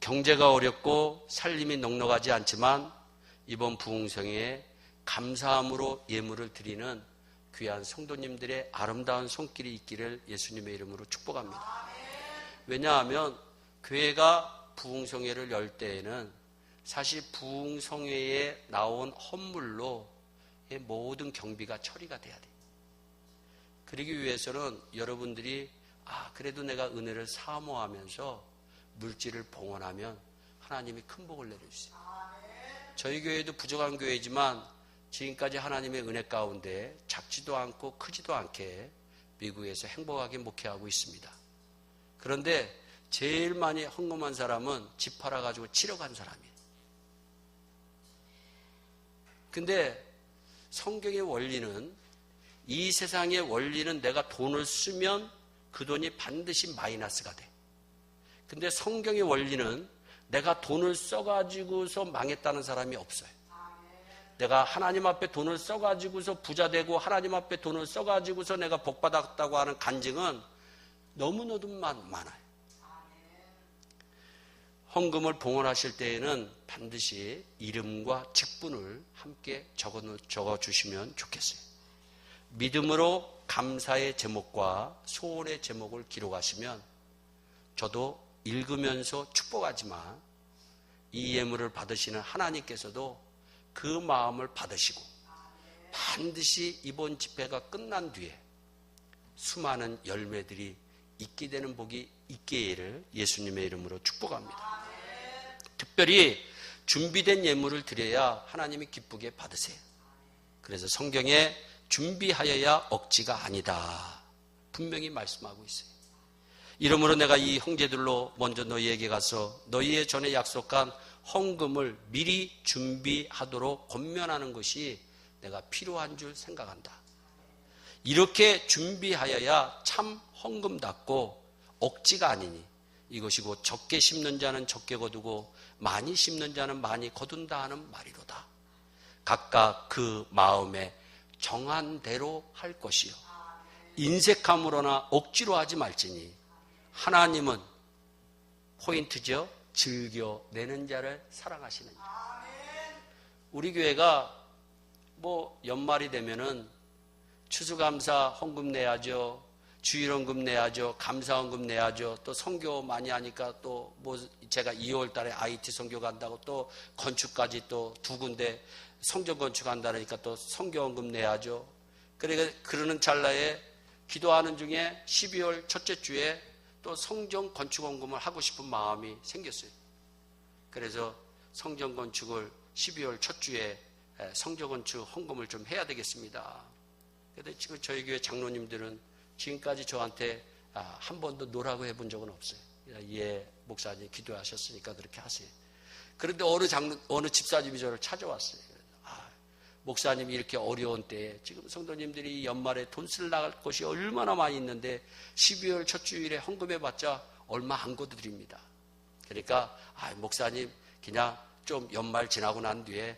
경제가 어렵고 살림이 넉넉하지 않지만 이번 부흥성회에 감사함으로 예물을 드리는 귀한 성도님들의 아름다운 손길이 있기를 예수님의 이름으로 축복합니다. 왜냐하면 교회가 부흥성회를 열 때에는 사실 부흥성회에 나온 헌물로 모든 경비가 처리가 돼야 돼요. 그러기 위해서는 여러분들이 그래도 내가 은혜를 사모하면서 물질을 봉헌하면 하나님이 큰 복을 내려주세요. 저희 교회도 부족한 교회지만 지금까지 하나님의 은혜 가운데 작지도 않고 크지도 않게 미국에서 행복하게 목회하고 있습니다. 그런데 제일 많이 헌금한 사람은 집 팔아가지고 치러 간 사람이에요. 근데 성경의 원리는 이 세상의 원리는 내가 돈을 쓰면 그 돈이 반드시 마이너스가 돼. 근데 성경의 원리는 내가 돈을 써가지고서 망했다는 사람이 없어요. 내가 하나님 앞에 돈을 써가지고서 부자 되고 하나님 앞에 돈을 써가지고서 내가 복받았다고 하는 간증은 너무너무 많아요. 헌금을 봉헌하실 때에는 반드시 이름과 직분을 함께 적어주시면 좋겠어요. 믿음으로 감사의 제목과 소원의 제목을 기록하시면 저도 읽으면서 축복하지만 이 예물을 받으시는 하나님께서도 그 마음을 받으시고 반드시 이번 집회가 끝난 뒤에 수많은 열매들이 있게 되는 복이 있기를 예수님의 이름으로 축복합니다. 특별히 준비된 예물을 드려야 하나님이 기쁘게 받으세요. 그래서 성경에 준비하여야 억지가 아니다 분명히 말씀하고 있어요. 이러므로 내가 이 형제들로 먼저 너희에게 가서 너희의 전에 약속한 헌금을 미리 준비하도록 권면하는 것이 내가 필요한 줄 생각한다. 이렇게 준비하여야 참 헌금답고 억지가 아니니 이것이 곧 적게 심는 자는 적게 거두고 많이 심는 자는 많이 거둔다 하는 말이로다. 각각 그 마음에 정한 대로 할 것이요 인색함으로나 억지로 하지 말지니 하나님은 포인트죠. 즐겨내는 자를 사랑하시는 자. 우리 교회가 뭐 연말이 되면은 추수감사 헌금 내야죠. 주일헌금 내야죠. 감사헌금 내야죠. 또 선교 많이 하니까 또 뭐 제가 2월 달에 IT 선교 간다고 또 건축까지 또 2군데 성전 건축한다니까 또 선교헌금 내야죠. 그러니까 그러는 찰나에 기도하는 중에 12월 첫째 주에 또 성전 건축헌금을 하고 싶은 마음이 생겼어요. 그래서 성전 건축을 12월 첫 주에 성전 건축 헌금을 좀 해야 되겠습니다. 그런데 지금 저희 교회 장로님들은 지금까지 저한테 한 번도 노라고 해본 적은 없어요. 예, 목사님 기도하셨으니까 그렇게 하세요. 그런데 어느 집사님이 저를 찾아왔어요. 목사님이 이렇게 어려운 때에 지금 성도님들이 연말에 돈 쓸 나갈 것이 얼마나 많이 있는데 12월 첫 주일에 헌금해봤자 얼마 안 거두드립니다. 그러니까 목사님 그냥 좀 연말 지나고 난 뒤에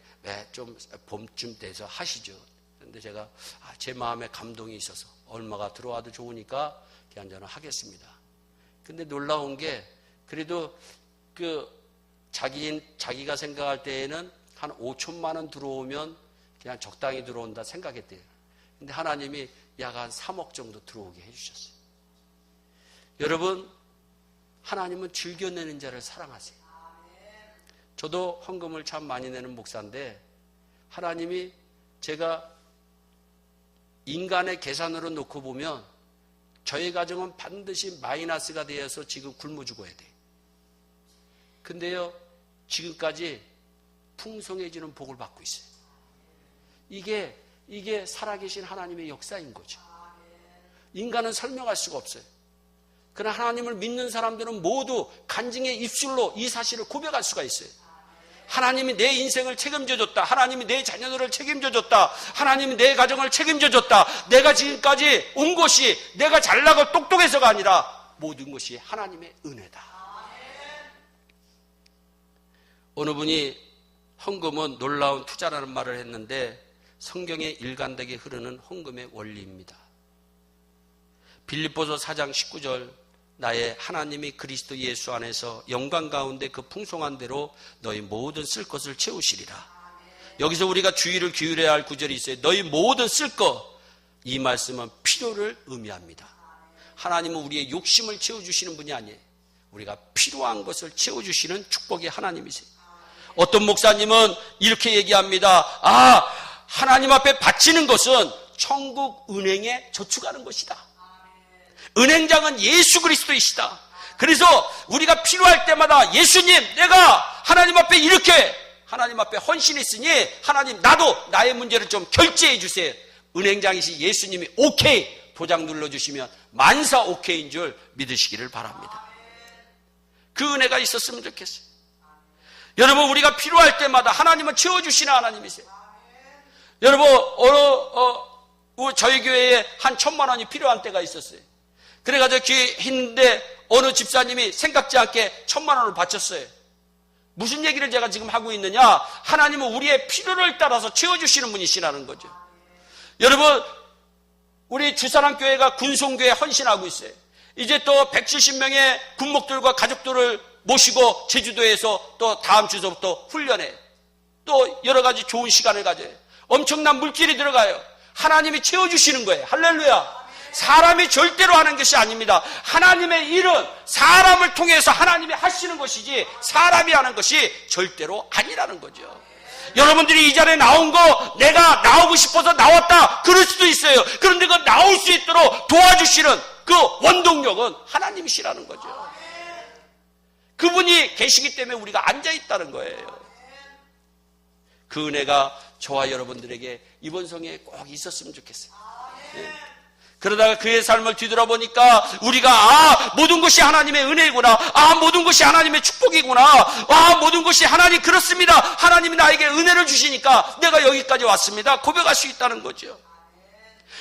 좀 봄쯤 돼서 하시죠. 그런데 제가 제 마음에 감동이 있어서 얼마가 들어와도 좋으니까 그냥 저는 하겠습니다. 근데 놀라운 게 그래도 자기가 생각할 때에는 한 5천만 원 들어오면 그냥 적당히 들어온다 생각했대요. 근데 하나님이 약 한 3억 정도 들어오게 해주셨어요. 여러분, 하나님은 즐겨내는 자를 사랑하세요. 저도 헌금을 참 많이 내는 목사인데 하나님이 제가 인간의 계산으로 놓고 보면 저희 가정은 반드시 마이너스가 되어서 지금 굶어 죽어야 돼요. 근데요, 지금까지 풍성해지는 복을 받고 있어요. 이게 살아계신 하나님의 역사인 거죠. 인간은 설명할 수가 없어요. 그러나 하나님을 믿는 사람들은 모두 간증의 입술로 이 사실을 고백할 수가 있어요. 하나님이 내 인생을 책임져줬다. 하나님이 내 자녀들을 책임져줬다. 하나님이 내 가정을 책임져줬다. 내가 지금까지 온 것이 내가 잘나고 똑똑해서가 아니라 모든 것이 하나님의 은혜다. 어느 분이 헌금은 놀라운 투자라는 말을 했는데 성경에 일관되게 흐르는 헌금의 원리입니다. 빌립보서 4장 19절 나의 하나님이 그리스도 예수 안에서 영광 가운데 그 풍성한 대로 너희 모든 쓸 것을 채우시리라. 여기서 우리가 주의를 기울여야 할 구절이 있어요. 너희 모든 쓸 것. 이 말씀은 필요를 의미합니다. 하나님은 우리의 욕심을 채워주시는 분이 아니에요. 우리가 필요한 것을 채워주시는 축복의 하나님이세요. 어떤 목사님은 이렇게 얘기합니다. 하나님 앞에 바치는 것은 천국 은행에 저축하는 것이다. 은행장은 예수 그리스도이시다. 그래서 우리가 필요할 때마다 예수님, 내가 하나님 앞에 이렇게 하나님 앞에 헌신했으니 하나님 나도 나의 문제를 좀 결제해 주세요. 은행장이신 예수님이 오케이 도장 눌러주시면 만사 오케이인 줄 믿으시기를 바랍니다. 그 은혜가 있었으면 좋겠어요. 여러분, 우리가 필요할 때마다 하나님은 채워주시는 하나님이세요. 여러분, 저희 교회에 한 1,000만 원이 필요한 때가 있었어요. 그래가지고 했는데 어느 집사님이 생각지 않게 1,000만 원을 바쳤어요. 무슨 얘기를 제가 지금 하고 있느냐? 하나님은 우리의 필요를 따라서 채워주시는 분이시라는 거죠. 여러분, 우리 주사랑교회가 군송교회에 헌신하고 있어요. 이제 또 170명의 군목들과 가족들을 모시고 제주도에서 또 다음 주서부터 훈련해. 또 여러 가지 좋은 시간을 가져요. 엄청난 물질이 들어가요. 하나님이 채워주시는 거예요. 할렐루야. 사람이 절대로 하는 것이 아닙니다. 하나님의 일은 사람을 통해서 하나님이 하시는 것이지 사람이 하는 것이 절대로 아니라는 거죠. 여러분들이 이 자리에 나온 거 내가 나오고 싶어서 나왔다 그럴 수도 있어요. 그런데 그 나올 수 있도록 도와주시는 그 원동력은 하나님이시라는 거죠. 그분이 계시기 때문에 우리가 앉아있다는 거예요. 그 은혜가 저와 여러분들에게 이번 성회에 꼭 있었으면 좋겠어요. 네. 그러다가 그의 삶을 뒤돌아보니까 우리가 모든 것이 하나님의 은혜구나, 모든 것이 하나님의 축복이구나, 모든 것이 하나님 그렇습니다. 하나님이 나에게 은혜를 주시니까 내가 여기까지 왔습니다. 고백할 수 있다는 거죠.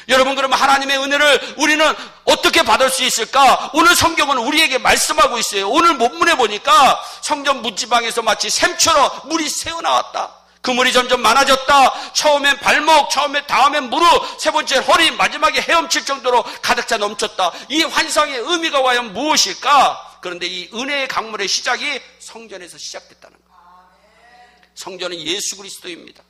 여러분, 그러면 하나님의 은혜를 우리는 어떻게 받을 수 있을까? 오늘 성경은 우리에게 말씀하고 있어요. 오늘 본문에 보니까 성전 문지방에서 마치 샘처럼 물이 새어나왔다. 그 물이 점점 많아졌다. 처음엔 발목, 다음엔 무릎, 세 번째 허리, 마지막에 헤엄칠 정도로 가득 차 넘쳤다. 이 환상의 의미가 과연 무엇일까? 그런데 이 은혜의 강물의 시작이 성전에서 시작됐다는 거예요. 성전은 예수 그리스도입니다.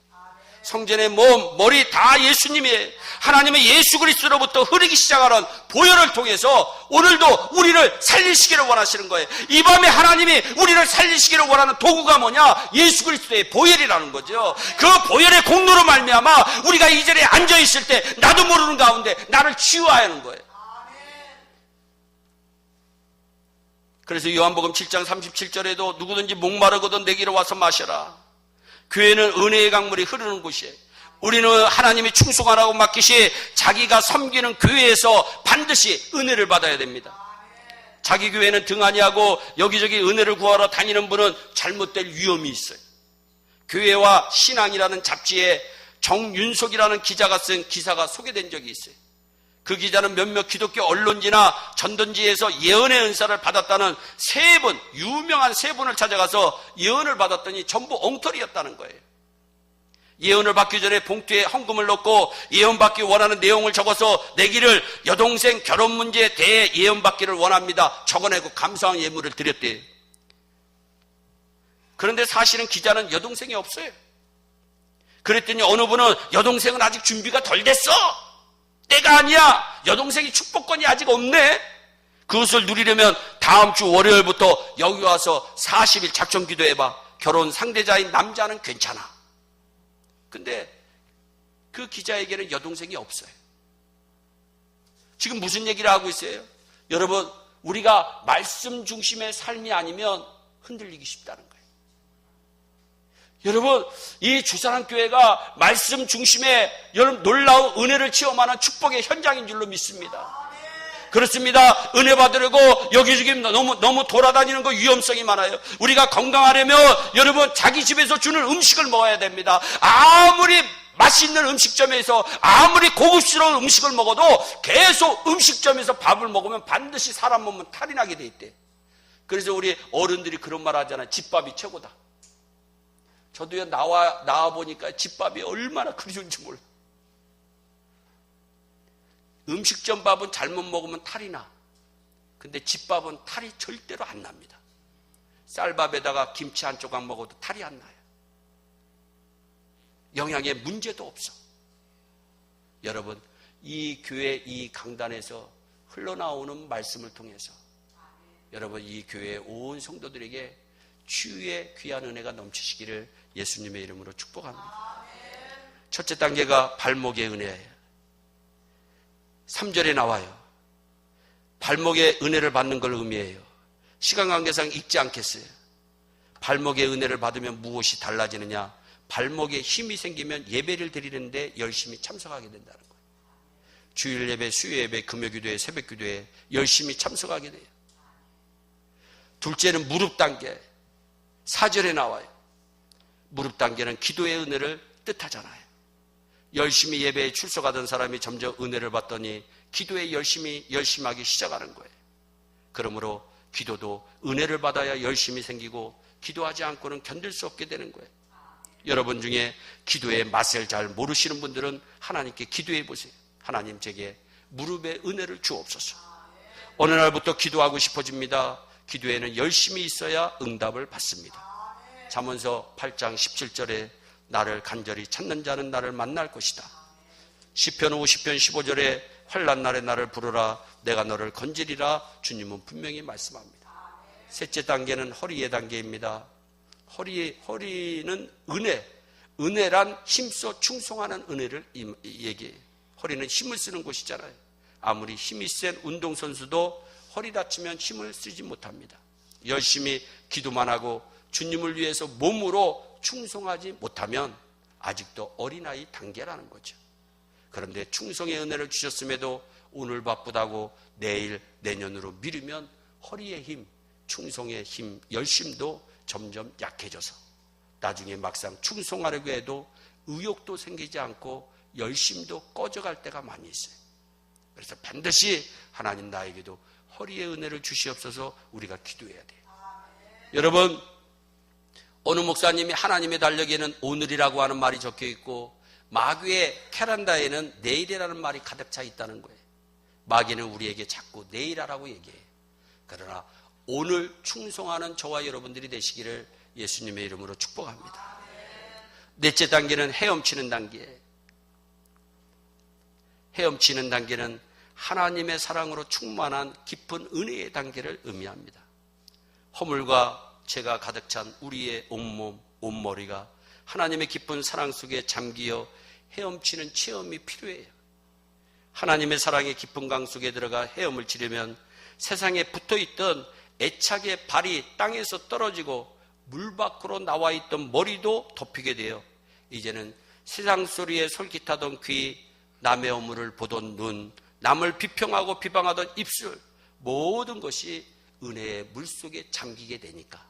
성전의 몸, 머리 다 예수님이에요. 하나님의 예수 그리스도로부터 흐르기 시작하는 보혈을 통해서 오늘도 우리를 살리시기를 원하시는 거예요. 이 밤에 하나님이 우리를 살리시기를 원하는 도구가 뭐냐? 예수 그리스도의 보혈이라는 거죠. 그 보혈의 공로로 말미암아 우리가 이 자리에 앉아있을 때 나도 모르는 가운데 나를 치유해야 하는 거예요. 그래서 요한복음 7장 37절에도 누구든지 목마르거든 내게로 와서 마셔라. 교회는 은혜의 강물이 흐르는 곳이에요. 우리는 하나님이 충성하라고 맡기시 자기가 섬기는 교회에서 반드시 은혜를 받아야 됩니다. 자기 교회는 등한히하고 여기저기 은혜를 구하러 다니는 분은 잘못될 위험이 있어요. 교회와 신앙이라는 잡지에 정윤석이라는 기자가 쓴 기사가 소개된 적이 있어요. 그 기자는 몇몇 기독교 언론지나 전단지에서 예언의 은사를 받았다는 유명한 세 분을 찾아가서 예언을 받았더니 전부 엉터리였다는 거예요. 예언을 받기 전에 봉투에 헌금을 넣고 예언받기 원하는 내용을 적어서 내기를 여동생 결혼 문제에 대해 예언받기를 원합니다. 적어내고 감사한 예물을 드렸대요. 그런데 사실은 기자는 여동생이 없어요. 그랬더니 어느 분은 여동생은 아직 준비가 덜 됐어. 때가 아니야. 여동생이 축복권이 아직 없네. 그것을 누리려면 다음 주 월요일부터 여기 와서 40일 작정 기도해봐. 결혼 상대자인 남자는 괜찮아. 근데 그 기자에게는 여동생이 없어요. 지금 무슨 얘기를 하고 있어요? 여러분, 우리가 말씀 중심의 삶이 아니면 흔들리기 쉽다는 거예요. 여러분, 이 주사랑교회가 말씀 중심의 여러분 놀라운 은혜를 체험하는 축복의 현장인 줄로 믿습니다. 그렇습니다. 은혜 받으려고 여기저기 너무 돌아다니는 거 위험성이 많아요. 우리가 건강하려면 여러분 자기 집에서 주는 음식을 먹어야 됩니다. 아무리 맛있는 음식점에서 아무리 고급스러운 음식을 먹어도 계속 음식점에서 밥을 먹으면 반드시 사람 몸은 탈이 나게 돼 있대. 그래서 우리 어른들이 그런 말 하잖아요. 집밥이 최고다. 저도요, 나와 보니까 집밥이 얼마나 그리운지 몰라요. 음식점 밥은 잘못 먹으면 탈이 나. 근데 집밥은 탈이 절대로 안 납니다. 쌀밥에다가 김치 한 조각 먹어도 탈이 안 나요. 영양에 문제도 없어. 여러분, 이 교회 이 강단에서 흘러나오는 말씀을 통해서 여러분 이 교회 온 성도들에게 치유의 귀한 은혜가 넘치시기를 예수님의 이름으로 축복합니다. 첫째 단계가 발목의 은혜예요. 3절에 나와요. 발목의 은혜를 받는 걸 의미해요. 시간 관계상 읽지 않겠어요. 발목의 은혜를 받으면 무엇이 달라지느냐? 발목에 힘이 생기면 예배를 드리는데 열심히 참석하게 된다는 거예요. 주일 예배, 수요 예배, 금요 기도회, 새벽 기도회 열심히 참석하게 돼요. 둘째는 무릎 단계. 4절에 나와요. 무릎 단계는 기도의 은혜를 뜻하잖아요. 열심히 예배에 출석하던 사람이 점점 은혜를 받더니 기도에 열심하기 시작하는 거예요. 그러므로 기도도 은혜를 받아야 열심히 생기고 기도하지 않고는 견딜 수 없게 되는 거예요. 여러분 중에 기도의 맛을 잘 모르시는 분들은 하나님께 기도해 보세요. 하나님, 제게 무릎에 은혜를 주옵소서. 어느 날부터 기도하고 싶어집니다. 기도에는 열심히 있어야 응답을 받습니다. 잠언서 8장 17절에 나를 간절히 찾는 자는 나를 만날 것이다. 시편 50편 15절에 환난 날에 나를 부르라 내가 너를 건지리라 주님은 분명히 말씀합니다. 셋째 단계는 허리의 단계입니다. 허리는 은혜란 힘써 충성하는 은혜를 얘기해요. 허리는 힘을 쓰는 곳이잖아요. 아무리 힘이 센 운동선수도 허리 다치면 힘을 쓰지 못합니다. 열심히 기도만 하고 주님을 위해서 몸으로 충성하지 못하면 아직도 어린아이 단계라는 거죠. 그런데 충성의 은혜를 주셨음에도 오늘 바쁘다고 내일, 내년으로 미루면 허리의 힘, 충성의 힘, 열심도 점점 약해져서 나중에 막상 충성하려고 해도 의욕도 생기지 않고 열심도 꺼져갈 때가 많이 있어요. 그래서 반드시 하나님 나에게도 허리의 은혜를 주시옵소서 우리가 기도해야 돼요. 여러분, 어느 목사님이 하나님의 달력에는 오늘이라고 하는 말이 적혀 있고 마귀의 캐란다에는 내일이라는 말이 가득 차 있다는 거예요. 마귀는 우리에게 자꾸 내일하라고 얘기해요. 그러나 오늘 충성하는 저와 여러분들이 되시기를 예수님의 이름으로 축복합니다. 넷째 단계는 헤엄치는 단계예요. 헤엄치는 단계는 하나님의 사랑으로 충만한 깊은 은혜의 단계를 의미합니다. 허물과 죄가 가득 찬 우리의 온몸, 온머리가 하나님의 깊은 사랑 속에 잠기어 헤엄치는 체험이 필요해요. 하나님의 사랑의 깊은 강 속에 들어가 헤엄을 치려면 세상에 붙어있던 애착의 발이 땅에서 떨어지고 물 밖으로 나와 있던 머리도 덮이게 돼요. 이제는 세상 소리에 솔깃하던 귀, 남의 허물을 보던 눈, 남을 비평하고 비방하던 입술, 모든 것이 은혜의 물속에 잠기게 되니까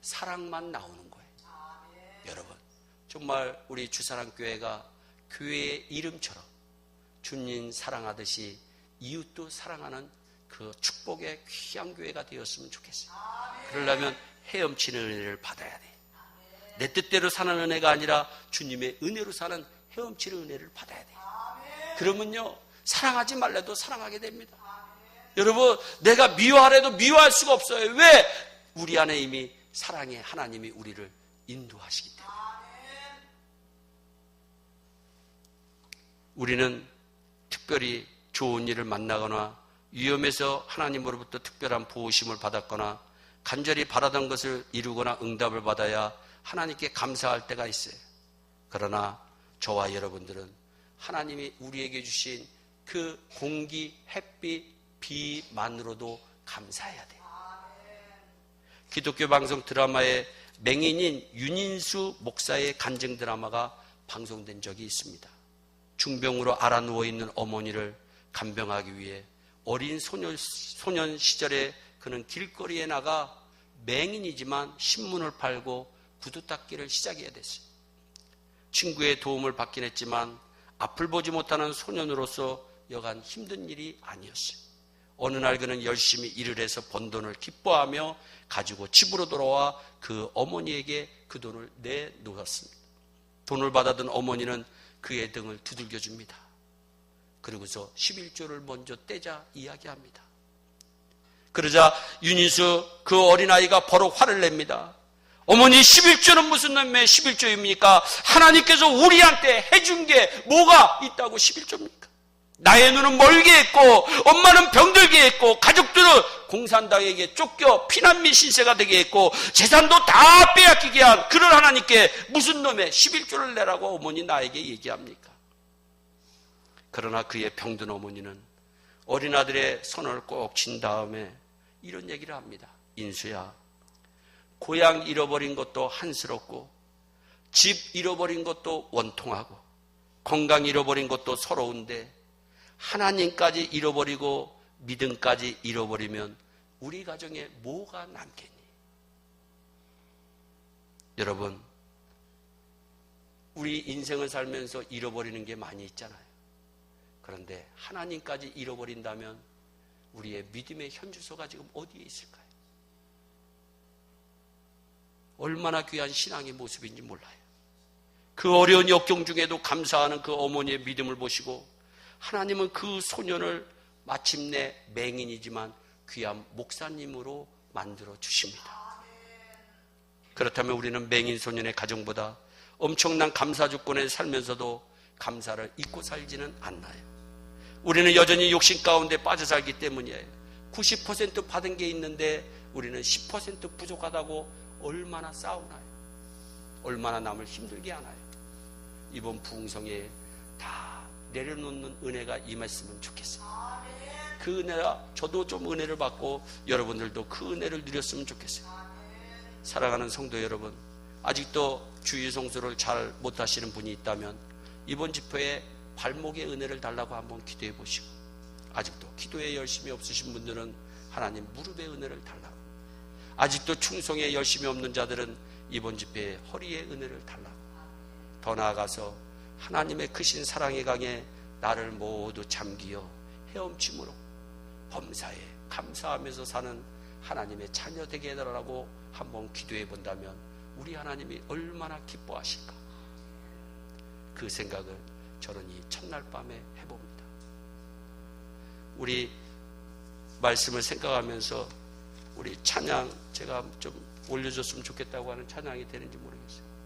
사랑만 나오는 거예요. 여러분, 정말 우리 주사랑교회가 교회의 이름처럼 주님 사랑하듯이 이웃도 사랑하는 그 축복의 귀한 교회가 되었으면 좋겠어요. 그러려면 헤엄치는 은혜를 받아야 돼요. 내 뜻대로 사는 은혜가 아니라 주님의 은혜로 사는 헤엄치는 은혜를 받아야 돼요. 그러면요, 사랑하지 말래도 사랑하게 됩니다. 여러분, 내가 미워하래도 미워할 수가 없어요. 왜? 우리 안에 이미 사랑의 하나님이 우리를 인도하시기 때문에. 우리는 특별히 좋은 일을 만나거나 위험해서 하나님으로부터 특별한 보호심을 받았거나 간절히 바라던 것을 이루거나 응답을 받아야 하나님께 감사할 때가 있어요. 그러나 저와 여러분들은 하나님이 우리에게 주신 그 공기, 햇빛, 비만으로도 감사해야 돼요. 기독교 방송 드라마에 맹인인 윤인수 목사의 간증 드라마가 방송된 적이 있습니다. 중병으로 앓아 누워있는 어머니를 간병하기 위해 어린 소년 시절에 그는 길거리에 나가 맹인이지만 신문을 팔고 구두 닦기를 시작해야 됐어요. 친구의 도움을 받긴 했지만 앞을 보지 못하는 소년으로서 여간 힘든 일이 아니었어요. 어느 날 그는 열심히 일을 해서 번 돈을 기뻐하며 가지고 집으로 돌아와 그 어머니에게 그 돈을 내놓았습니다. 돈을 받아든 어머니는 그의 등을 두들겨 줍니다. 그리고서 11조를 먼저 떼자 이야기합니다. 그러자 윤인수 그 어린아이가 바로 화를 냅니다. 어머니, 11조는 무슨 놈의 11조입니까? 하나님께서 우리한테 해준 게 뭐가 있다고 11조입니까? 나의 눈은 멀게 했고 엄마는 병들게 했고 가족들은 공산당에게 쫓겨 피난민 신세가 되게 했고 재산도 다 빼앗기게 한 그런 하나님께 무슨 놈의 11조를 내라고 어머니 나에게 얘기합니까? 그러나 그의 병든 어머니는 어린아들의 손을 꼭 쥔 다음에 이런 얘기를 합니다. 인수야, 고향 잃어버린 것도 한스럽고 집 잃어버린 것도 원통하고 건강 잃어버린 것도 서러운데 하나님까지 잃어버리고 믿음까지 잃어버리면 우리 가정에 뭐가 남겠니? 여러분, 우리 인생을 살면서 잃어버리는 게 많이 있잖아요. 그런데 하나님까지 잃어버린다면 우리의 믿음의 현주소가 지금 어디에 있을까요? 얼마나 귀한 신앙의 모습인지 몰라요. 그 어려운 역경 중에도 감사하는 그 어머니의 믿음을 보시고 하나님은 그 소년을 마침내 맹인이지만 귀한 목사님으로 만들어 주십니다. 그렇다면 우리는 맹인 소년의 가정보다 엄청난 감사 조건에 살면서도 감사를 잊고 살지는 않나요? 우리는 여전히 욕심 가운데 빠져 살기 때문이에요. 90% 받은 게 있는데 우리는 10% 부족하다고 얼마나 싸우나요? 얼마나 남을 힘들게 하나요? 이번 부흥성에 다 내려놓는 은혜가 임했으면 좋겠어요. 그 은혜가 저도 좀 은혜를 받고 여러분들도 그 은혜를 누렸으면 좋겠어요. 사랑하는 성도 여러분, 아직도 주일 성수를 잘 못하시는 분이 있다면 이번 집회에 발목의 은혜를 달라고 한번 기도해 보시고, 아직도 기도에 열심이 없으신 분들은 하나님 무릎의 은혜를 달라고, 아직도 충성에 열심이 없는 자들은 이번 집회에 허리의 은혜를 달라고, 더 나아가서 하나님의 크신 사랑의 강에 나를 모두 잠기어 헤엄침으로 범사에 감사하면서 사는 하나님의 자녀 되게 해달라고 한번 기도해 본다면 우리 하나님이 얼마나 기뻐하실까, 그 생각을 저는 이 첫날 밤에 해봅니다. 우리 말씀을 생각하면서 우리 찬양 제가 좀 올려줬으면 좋겠다고 하는 찬양이 되는지 모르겠어요.